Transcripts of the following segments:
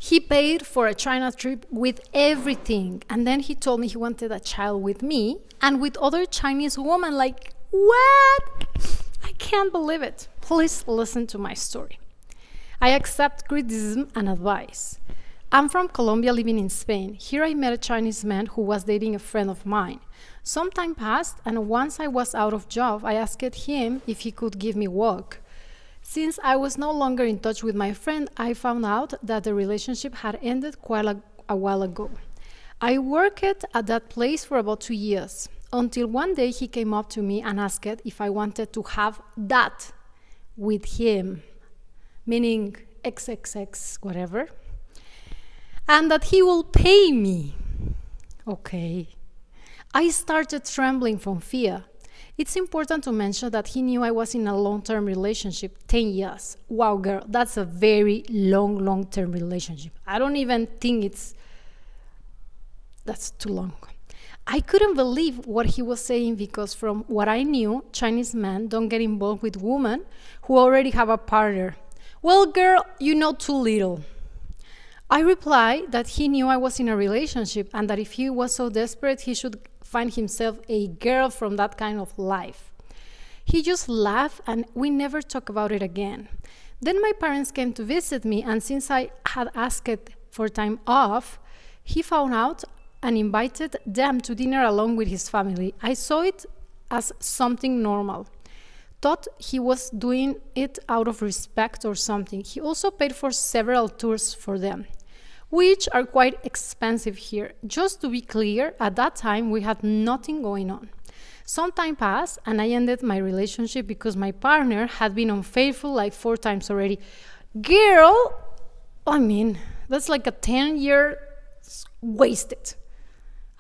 He paid for a China trip with everything. And then he told me he wanted a child with me and with other Chinese women. Like, what? I can't believe it. Please listen to my story. I accept criticism and advice. I'm from Colombia living in Spain. Here I met a Chinese man who was dating a friend of mine. Some time passed, and once I was out of job, I asked him if he could give me work. Since I was no longer in touch with my friend, I found out that the relationship had ended quite a while ago. I worked at that place for about 2 years, until one day he came up to me and asked if I wanted to have that with him, meaning XXX, whatever, and that he will pay me. Okay. I started trembling from fear. It's important to mention that he knew I was in a long-term relationship, 10 years. Wow, girl, that's a very long-term relationship. I don't even think that's too long. I couldn't believe what he was saying because from what I knew, Chinese men don't get involved with women who already have a partner. Well, girl, you know too little. I replied that he knew I was in a relationship and that if he was so desperate, he should find himself a girl from that kind of life. He just laughed and we never talked about it again. Then my parents came to visit me, and since I had asked for time off, he found out and invited them to dinner along with his family. I saw it as something normal. Thought he was doing it out of respect or something. He also paid for several tours for them, which are quite expensive here. Just to be clear, at that time we had nothing going on. Some time passed and I ended my relationship because my partner had been unfaithful like 4 times already. Girl, I mean, that's like a 10-year wasted.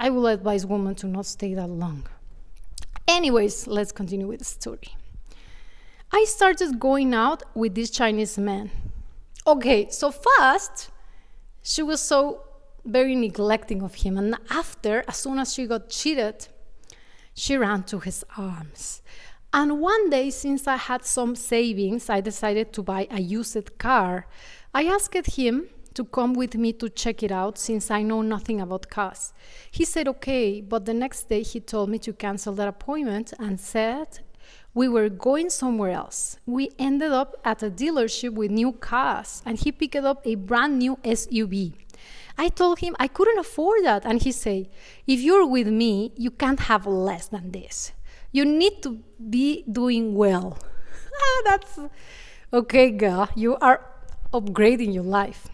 I will advise women to not stay that long. Anyways, let's continue with the story. I started going out with this Chinese man. Okay, so first, she was so very neglecting of him, and after, as soon as she got cheated, she ran to his arms. And one day, since I had some savings, I decided to buy a used car. I asked him to come with me to check it out since I know nothing about cars. He said okay, but the next day he told me to cancel that appointment and said we were going somewhere else. We ended up at a dealership with new cars, and he picked up a brand new SUV. I told him I couldn't afford that, and he said, if you're with me, you can't have less than this. You need to be doing well. That's okay, girl. You are upgrading your life.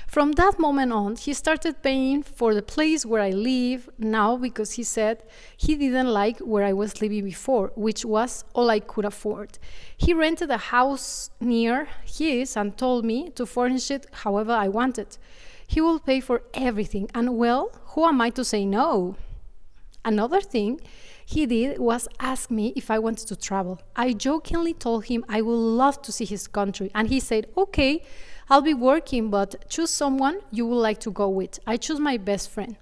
From that moment on, he started paying for the place where I live now because he said he didn't like where I was living before, which was all I could afford. He rented a house near his and told me to furnish it however I wanted. He will pay for everything, and well, who am I to say no? Another thing he did was ask me if I wanted to travel. I jokingly told him I would love to see his country, and he said, okay, I'll be working, but choose someone you would like to go with. I choose my best friend,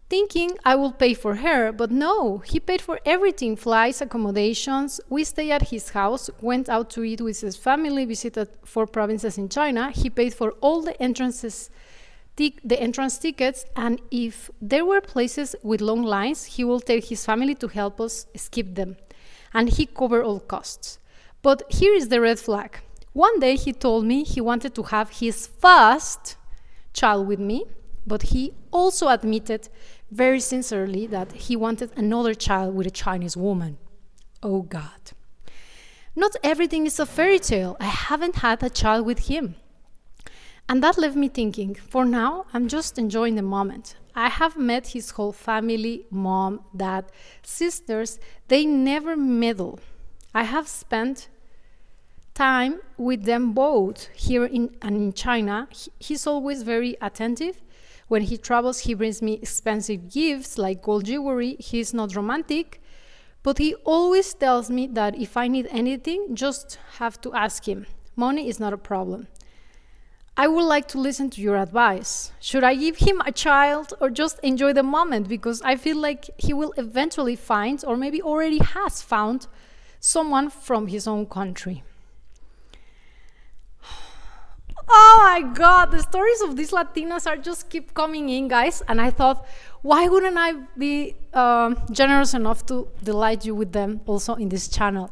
thinking I will pay for her, but no, he paid for everything, flights, accommodations. We stayed at his house, went out to eat with his family, visited 4 provinces in China. He paid for all the entrance tickets, and if there were places with long lines, he will take his family to help us skip them, and he covered all costs. But here is the red flag. One day he told me he wanted to have his first child with me, but he also admitted very sincerely that he wanted another child with a Chinese woman. Oh God. Not everything is a fairy tale. I haven't had a child with him. And that left me thinking, for now, I'm just enjoying the moment. I have met his whole family, mom, dad, sisters. They never meddle. I have spent time with them both here in China. He's always very attentive. When he travels, he brings me expensive gifts like gold jewelry. He's not romantic, but he always tells me that if I need anything, just have to ask him. Money is not a problem. I would like to listen to your advice. Should I give him a child or just enjoy the moment? Because I feel like he will eventually find, or maybe already has found, someone from his own country. Oh my God, the stories of these Latinas are just keep coming in, guys. And I thought, why wouldn't I be generous enough to delight you with them also in this channel?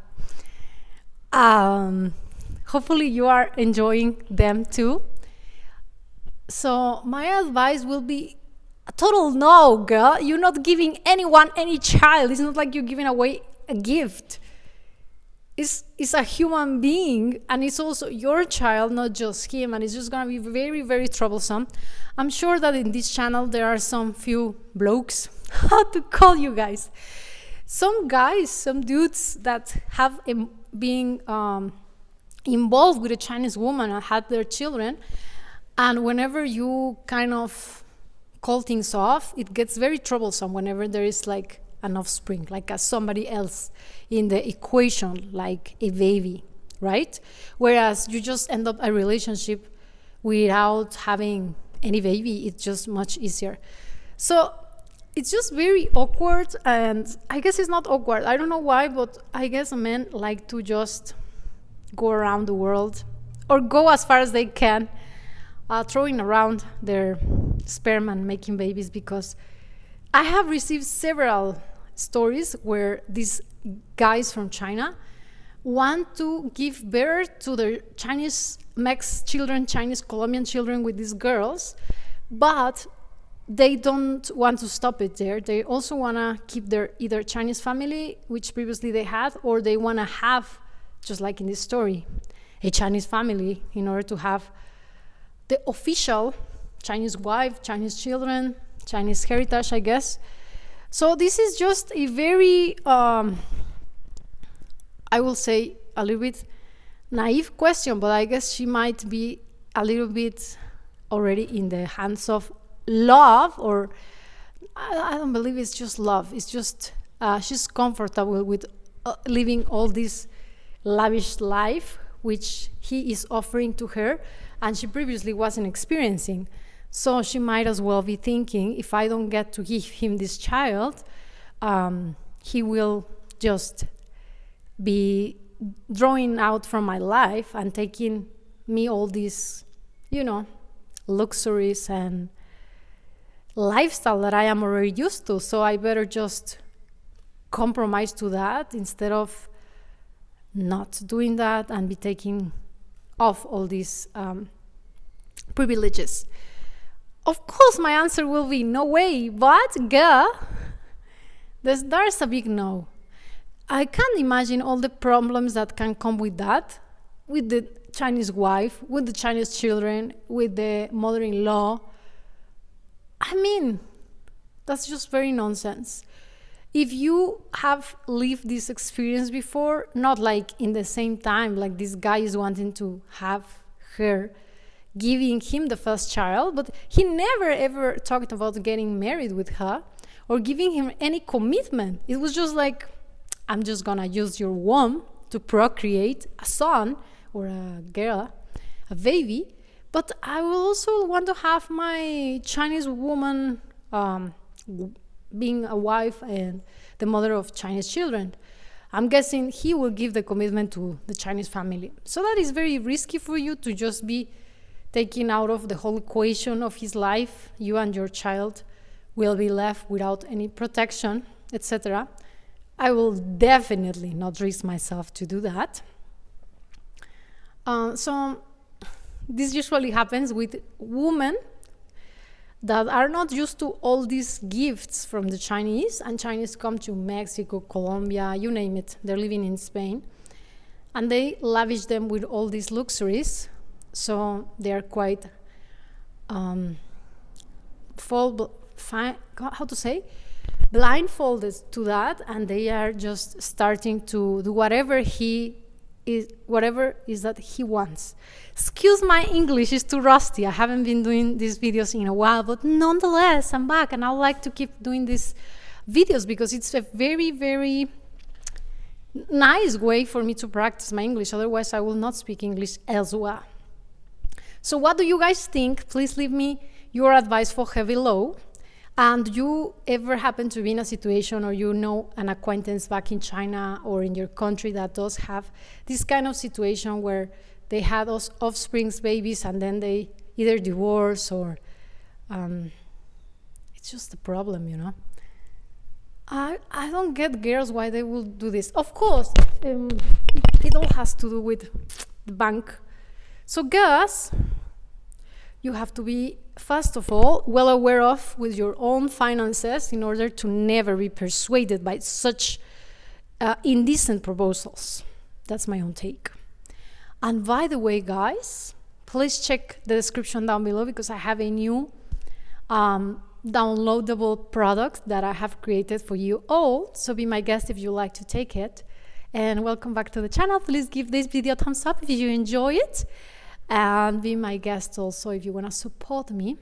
Hopefully you are enjoying them too. So my advice will be a total no, girl. You're not giving anyone any child. It's not like you're giving away a gift. It's a human being, and it's also your child, not just him, and it's just gonna be very, very troublesome. I'm sure that in this channel there are some few blokes, how to call you guys, some guys, some dudes that have been involved with a Chinese woman and had their children, and whenever you kind of call things off, it gets very troublesome whenever there is like an offspring, like a somebody else in the equation, like a baby, right? Whereas you just end up a relationship without having any baby, it's just much easier. So it's just very awkward, and I guess it's not awkward. I don't know why, but I guess men like to just go around the world or go as far as they can, throwing around their sperm and making babies, because I have received several stories where these guys from China want to give birth to their Chinese Mex children, Chinese Colombian children with these girls, but they don't want to stop it there. They also want to keep their either Chinese family, which previously they had, or they want to have, just like in this story, a Chinese family in order to have the official Chinese wife, Chinese children, Chinese heritage, I guess. So this is just a very, I will say, a little bit naive question, but I guess she might be a little bit already in the hands of love, or I don't believe it's just love. It's just she's comfortable with living all this lavish life which he is offering to her, and she previously wasn't experiencing. So she might as well be thinking, if I don't get to give him this child, he will just be drawing out from my life and taking me all these, luxuries and lifestyle that I am already used to. So I better just compromise to that instead of not doing that and be taking off all these privileges. Of course, my answer will be no way, but girl, there's a big no. I can't imagine all the problems that can come with that, with the Chinese wife, with the Chinese children, with the mother-in-law. I mean, that's just very nonsense. If you have lived this experience before, not like in the same time, like this guy is wanting to have her, giving him the first child, but he never ever talked about getting married with her or giving him any commitment. It was just like, I'm just gonna use your womb to procreate a son or a girl, a baby, but I will also want to have my Chinese woman being a wife and the mother of Chinese children. I'm guessing he will give the commitment to the Chinese family. So that is very risky for you to just be taken out of the whole equation of his life. You and your child will be left without any protection, etc. I will definitely not risk myself to do that. So this usually happens with women that are not used to all these gifts from the Chinese, and Chinese come to Mexico, Colombia, you name it. They're living in Spain, and they lavish them with all these luxuries. So they are quite blindfolded to that, and they are just starting to do whatever is that he wants. Excuse my English, is too rusty. I haven't been doing these videos in a while, but nonetheless, I'm back, and I would like to keep doing these videos because it's a very, very nice way for me to practice my English. Otherwise, I will not speak English elsewhere. So what do you guys think? Please leave me your advice for her below. And do you ever happen to be in a situation, or an acquaintance back in China or in your country that does have this kind of situation where they had those offsprings, babies, and then they either divorce or it's just a problem, you know. I don't get girls why they will do this. Of course, it all has to do with the bank. So girls, you have to be, first of all, well aware of with your own finances in order to never be persuaded by such indecent proposals. That's my own take. And by the way, guys, please check the description down below because I have a new downloadable product that I have created for you all. So be my guest if you like to take it. And welcome back to the channel. Please give this video a thumbs up if you enjoy it. And be my guest also if you want to support me.